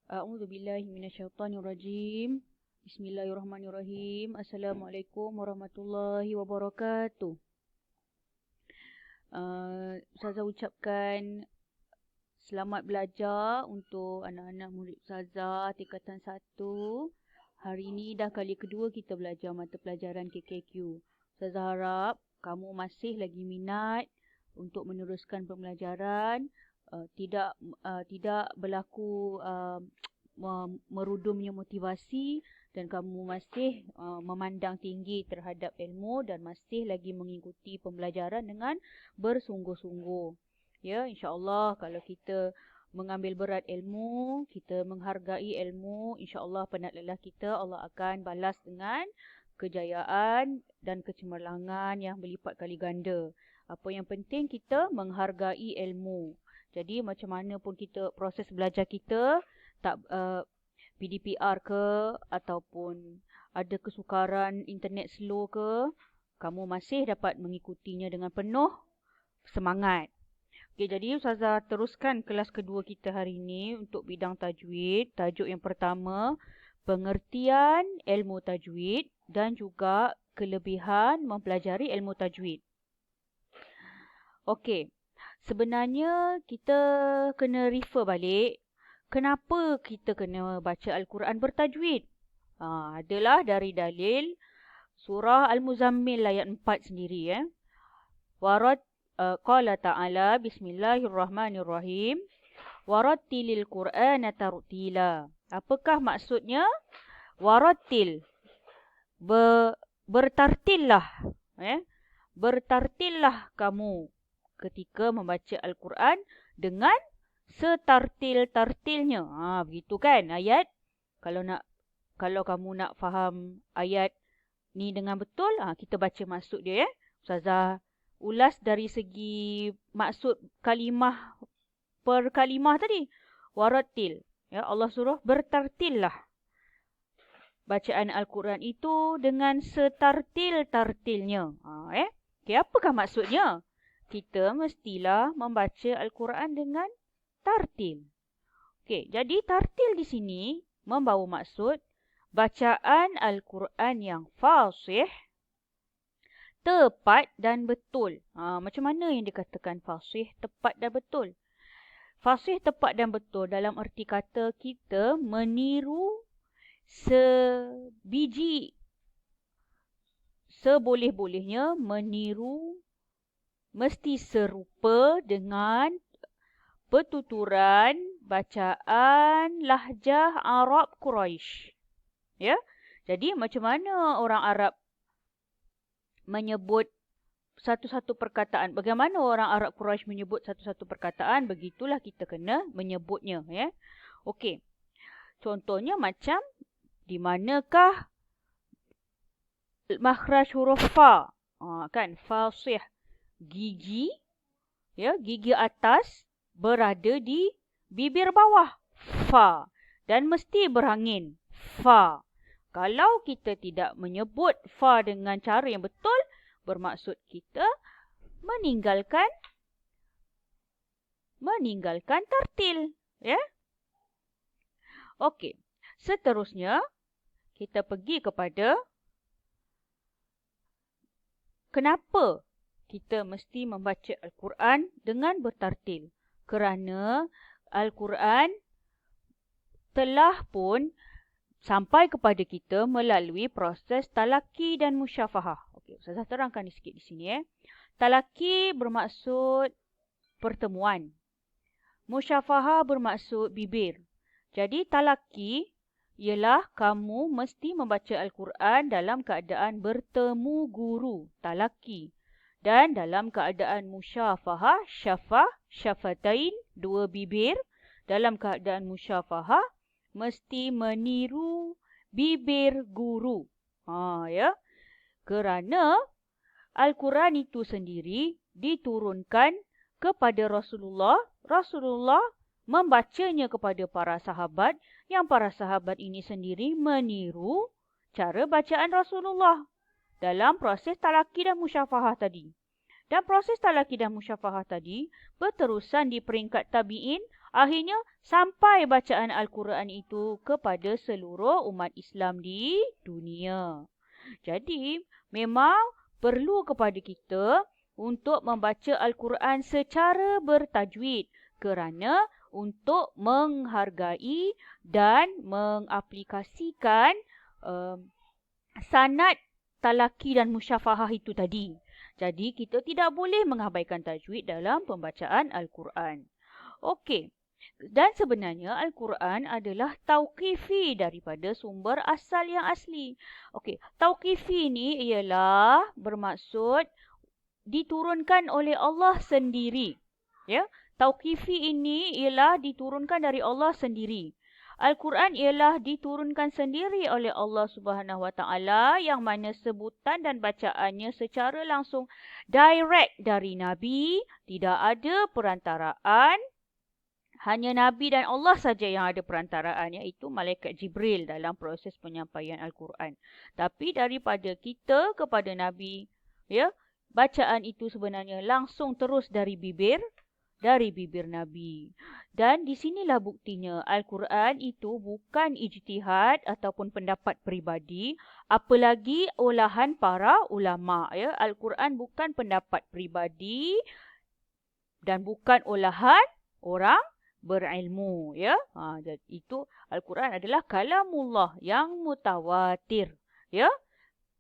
A'udzu billahi minasyaitonir rajim. Bismillahirrahmanirrahim. Assalamualaikum warahmatullahi wabarakatuh. Ustazah ucapkan selamat belajar untuk anak-anak murid Ustazah tingkatan 1. Hari ini dah kali kedua kita belajar mata pelajaran KKQ. Ustazah harap kamu masih lagi minat untuk meneruskan pembelajaran. Tidak berlaku merudumnya motivasi dan kamu masih memandang tinggi terhadap ilmu dan masih lagi mengikuti pembelajaran dengan bersungguh-sungguh. Ya, insya-Allah kalau kita mengambil berat ilmu, kita menghargai ilmu, insya-Allah penat lelah kita Allah akan balas dengan kejayaan dan kecemerlangan yang berlipat kali ganda. Apa yang penting kita menghargai ilmu. Jadi macam mana pun kita proses belajar kita, tak PDPR ke ataupun ada kesukaran internet slow ke, kamu masih dapat mengikutinya dengan penuh semangat. Okey, jadi Ustazah teruskan kelas kedua kita hari ini untuk bidang tajwid. Tajuk yang pertama, pengertian ilmu tajwid dan juga kelebihan mempelajari ilmu tajwid. Okey. Sebenarnya kita kena refer balik kenapa kita kena baca Al-Quran bertajwid. Adalah dari dalil surah Al-Muzammil ayat 4 sendiri. Qala ta'ala bismillahirrahmanirrahim. Warattilil Qur'ana tartila. Apakah maksudnya? Warattil. Bertartillah. Bertartillah kamu ketika membaca Al-Quran dengan setartil-tartilnya. Begitu kan ayat. Kalau kamu nak faham ayat ni dengan betul, kita baca maksud dia. Ustazah ulas dari segi maksud kalimah per kalimah tadi. Warattil. Ya, Allah suruh bertartillah bacaan Al-Quran itu dengan setartil-tartilnya. Okay, apakah maksudnya? Kita mestilah membaca Al-Quran dengan tartil. Okey, jadi tartil di sini membawa maksud bacaan Al-Quran yang fasih, tepat dan betul. Macam mana yang dikatakan fasih, tepat dan betul? Fasih, tepat dan betul dalam erti kata kita meniru seboleh-bolehnya meniru mesti serupa dengan petuturan bacaan lahjah Arab Quraisy. Ya. Jadi macam mana orang Arab menyebut satu-satu perkataan? Bagaimana orang Arab Quraisy menyebut satu-satu perkataan? Begitulah kita kena menyebutnya, ya. Okey. Contohnya macam di manakah makhraj huruf fa? Kan fasih. Gigi, ya, gigi atas berada di bibir bawah, fa, dan mesti berangin, fa. Kalau kita tidak menyebut fa dengan cara yang betul, bermaksud kita meninggalkan tartil, ya. Okey. Seterusnya kita pergi kepada kenapa kita mesti membaca Al-Quran dengan bertartil. Kerana Al-Quran telah pun sampai kepada kita melalui proses talaki dan musyafahah. Okey, saya terangkan sikit di sini. Talaki bermaksud pertemuan. Musyafahah bermaksud bibir. Jadi talaki ialah kamu mesti membaca Al-Quran dalam keadaan bertemu guru, talaki. Dan dalam keadaan musyafahah, syafatain, dua bibir. Dalam keadaan musyafahah, mesti meniru bibir guru. Ya. Kerana Al-Quran itu sendiri diturunkan kepada Rasulullah. Rasulullah membacanya kepada para sahabat. Yang para sahabat ini sendiri meniru cara bacaan Rasulullah dalam proses talaki dan musyafahah tadi. Dan proses talaki dan musyafahah tadi berterusan di peringkat tabi'in Akhirnya sampai bacaan Al-Quran itu kepada seluruh umat Islam di dunia. Jadi memang perlu kepada kita untuk membaca Al-Quran secara bertajwid kerana untuk menghargai dan mengaplikasikan sanad, talaki dan musyafahah itu tadi. Jadi kita tidak boleh mengabaikan tajwid dalam pembacaan Al-Quran. Okey. Dan sebenarnya Al-Quran adalah tauqifi daripada sumber asal yang asli. Okey, tauqifi ni ialah bermaksud diturunkan oleh Allah sendiri. Ya, tauqifi ini ialah diturunkan dari Allah sendiri. Al-Quran ialah diturunkan sendiri oleh Allah Subhanahu Wa Taala yang mana sebutan dan bacaannya secara langsung direct dari Nabi, tidak ada perantaraan. Hanya Nabi dan Allah saja yang ada perantaraan, iaitu Malaikat Jibril dalam proses penyampaian Al-Quran. Tapi daripada kita kepada Nabi, ya, bacaan itu sebenarnya langsung terus dari bibir Nabi. Dan di sinilah buktinya Al-Quran itu bukan ijtihad ataupun pendapat peribadi, apalagi olahan para ulama. Ya, Al-Quran bukan pendapat peribadi dan bukan olahan orang berilmu, ya. Itu Al-Quran adalah kalamullah yang mutawatir, ya.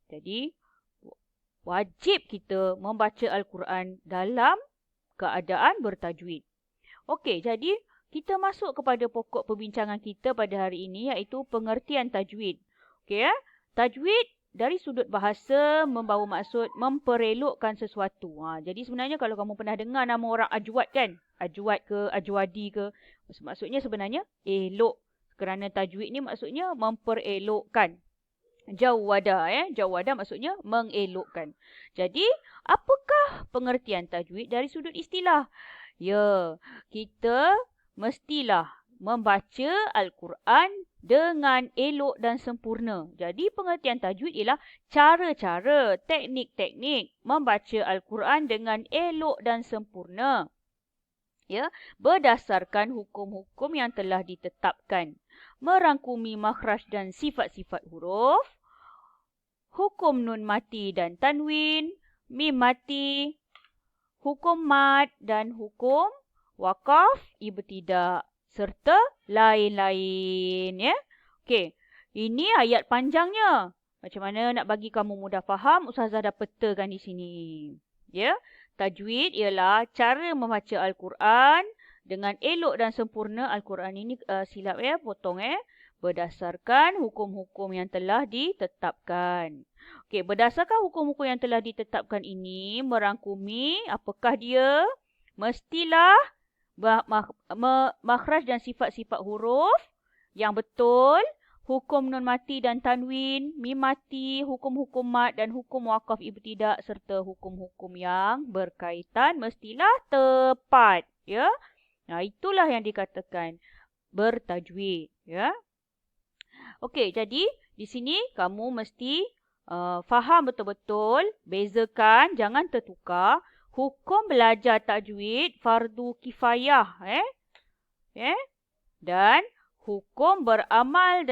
Jadi wajib kita membaca Al-Quran dalam keadaan bertajwid. Okey, jadi kita masuk kepada pokok perbincangan kita pada hari ini, iaitu pengertian tajwid. Okey, ya. Tajwid dari sudut bahasa membawa maksud memperelokkan sesuatu. Jadi sebenarnya kalau kamu pernah dengar nama orang Ajwad kan? Ajwad ke, Ajwadi ke. Maksudnya sebenarnya elok. Kerana tajwid ni maksudnya memperelokkan. Jawada, Jawada maksudnya mengelokkan. Jadi, apakah pengertian tajwid dari sudut istilah? Ya, kita mestilah membaca Al-Quran dengan elok dan sempurna. Jadi pengertian tajwid ialah cara-cara, teknik-teknik membaca Al-Quran dengan elok dan sempurna. Ya, berdasarkan hukum-hukum yang telah ditetapkan, merangkumi makhraj dan sifat-sifat huruf, hukum nun mati dan tanwin, mim mati, hukum mad dan hukum waqaf, ibtidak serta lain-lain, ya. Okey, ini ayat panjangnya. Macam mana nak bagi kamu mudah faham? Ustazah dah petakan di sini. Ya, tajwid ialah cara membaca Al-Quran dengan elok dan sempurna. Al-Quran ini silap potong berdasarkan hukum-hukum yang telah ditetapkan. Okey, berdasarkan hukum-hukum yang telah ditetapkan ini merangkumi apakah dia? Mestilah makhraj dan sifat-sifat huruf yang betul, hukum nun mati dan tanwin, mim mati, hukum-hukum mad dan hukum waqaf ibtidak serta hukum-hukum yang berkaitan mestilah tepat, ya. Nah, itulah yang dikatakan bertajwid, ya. Okey, jadi di sini kamu mesti faham betul-betul, bezakan, jangan tertukar. Hukum belajar tajwid fardu kifayah, dan hukum beramal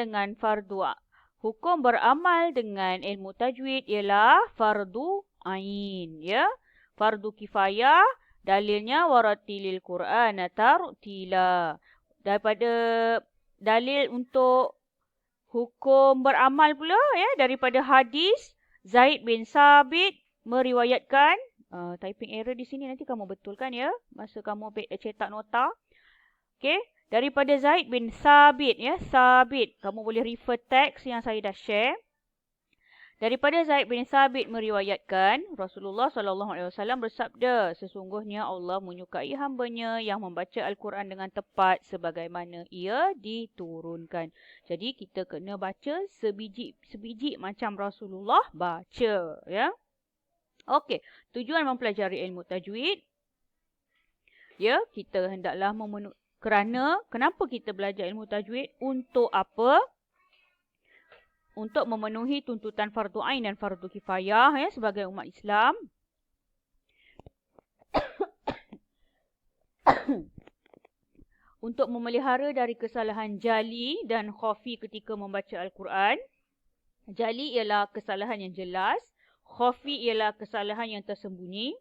dengan ilmu tajwid ialah fardu ain, ya. Fardu kifayah dalilnya waratilil Quran tartila. Daripada dalil untuk hukum beramal pula, daripada hadis Zaid bin Sabit meriwayatkan, typing error di sini nanti kamu betulkan, ya, masa kamu cetak nota. Okey, daripada Zaid bin Sabit, Sabit. Kamu boleh refer teks yang saya dah share. Daripada Zaid bin Sabit meriwayatkan, Rasulullah SAW bersabda, sesungguhnya Allah menyukai hambanya yang membaca Al-Quran dengan tepat sebagaimana ia diturunkan. Jadi kita kena baca sebiji macam Rasulullah baca, ya. Okey, tujuan mempelajari ilmu tajwid, ya, kita hendaklah kenapa kita belajar ilmu tajwid? Untuk apa? Untuk memenuhi tuntutan fardu ain dan fardu kifayah, sebagai umat Islam. untuk memelihara dari kesalahan jali dan khafi ketika membaca Al-Quran. Jali ialah kesalahan yang jelas, khafi ialah kesalahan yang tersembunyi.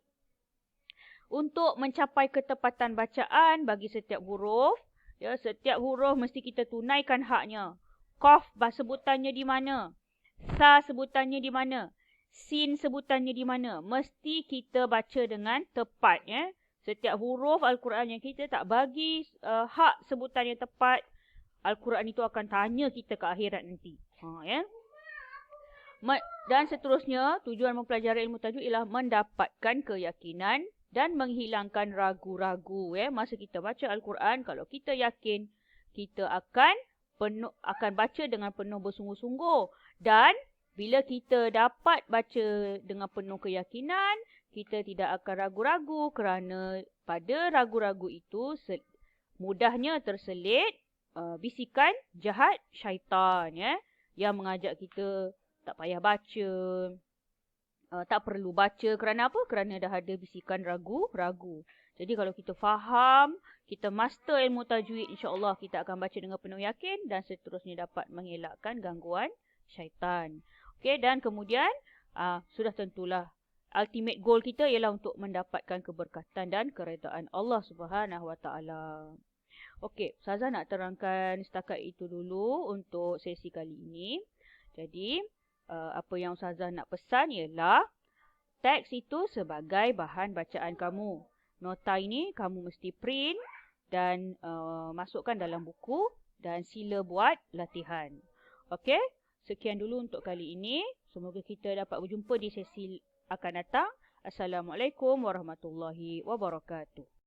Untuk mencapai ketepatan bacaan bagi setiap huruf, ya, setiap huruf mesti kita tunaikan haknya. Qaf sebutannya di mana? Sa sebutannya di mana? Sin sebutannya di mana? Mesti kita baca dengan tepat, ya. Setiap huruf Al-Quran yang kita tak bagi hak sebutan yang tepat, Al-Quran itu akan tanya kita ke akhirat nanti. Ya. Dan seterusnya, tujuan mempelajari ilmu tajwid ialah mendapatkan keyakinan dan menghilangkan ragu-ragu. Masa kita baca Al-Quran, kalau kita yakin, kita akan baca dengan penuh bersungguh-sungguh. Dan bila kita dapat baca dengan penuh keyakinan, kita tidak akan ragu-ragu kerana pada ragu-ragu itu mudahnya terselit bisikan jahat syaitan, yang mengajak kita tak payah baca. Tak perlu baca. Kerana apa? Kerana dah ada bisikan ragu-ragu. Jadi kalau kita faham, kita master ilmu tajwid, insya-Allah kita akan baca dengan penuh yakin dan seterusnya dapat mengelakkan gangguan syaitan. Okey, dan kemudian sudah tentulah ultimate goal kita ialah untuk mendapatkan keberkatan dan keredaan Allah Subhanahu Wa Taala. Okey, Ustazah nak terangkan setakat itu dulu untuk sesi kali ini. Jadi apa yang Ustazah nak pesan ialah teks itu sebagai bahan bacaan kamu. Nota ini kamu mesti print dan masukkan dalam buku dan sila buat latihan. Okey, sekian dulu untuk kali ini. Semoga kita dapat berjumpa di sesi akan datang. Assalamualaikum warahmatullahi wabarakatuh.